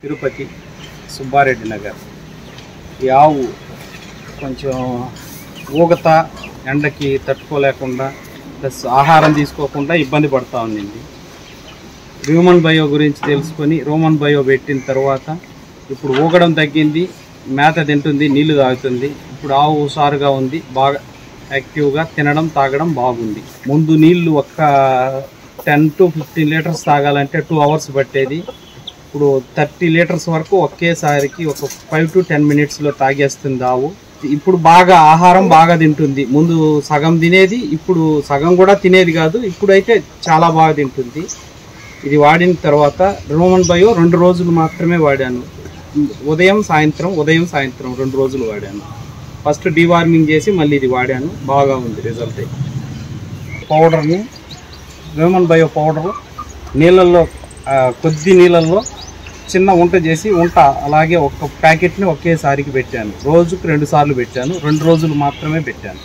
తిరుపతి సుబ్బారెడ్డి నగర్. ఈ ఆవు కొంచెం ఊగత ఎండకి తట్టుకోలేకుండా ప్లస్ ఆహారం తీసుకోకుండా ఇబ్బంది పడుతూ ఉండింది. హ్యూమన్ బయో గురించి తెలుసుకొని రోమన్ బయో పెట్టిన తర్వాత ఇప్పుడు ఊగడం తగ్గింది, మేత తింటుంది, నీళ్లు తాగుతుంది. ఇప్పుడు ఆవు హుషారుగా ఉంది, బాగా యాక్టివ్గా తినడం తాగడం బాగుంది. ముందు నీళ్లు ఒక్క 10 to 15 లీటర్స్ తాగాలంటే 2 hours పట్టేది. ఇప్పుడు 30 లీటర్స్ వరకు ఒకేసారికి ఒక 5 to 10 minutesలో తాగేస్తుంది ఆవు. ఇప్పుడు బాగా ఆహారం బాగా తింటుంది. ముందు సగం తినేది, ఇప్పుడు సగం కూడా తినేది కాదు, ఇప్పుడైతే చాలా బాగా తింటుంది. ఇది వాడిన తర్వాత రోమన్ బయో 2 రోజులు మాత్రమే వాడాను. ఉదయం సాయంత్రం 2 రోజులు వాడాను. ఫస్ట్ డీవార్మింగ్ చేసి మళ్ళీ ఇది వాడాను. బాగా ఉంది రిజల్ట్. పౌడర్ని రోమన్ బయో పౌడరు నీళ్ళల్లో కొద్ది నీళ్ళల్లో చిన్న వంట చేసి అలాగే ఒక ప్యాకెట్ని ఒకేసారికి పెట్టాను. రోజుకు 2 సార్లు పెట్టాను. 2 రోజులు మాత్రమే పెట్టాను.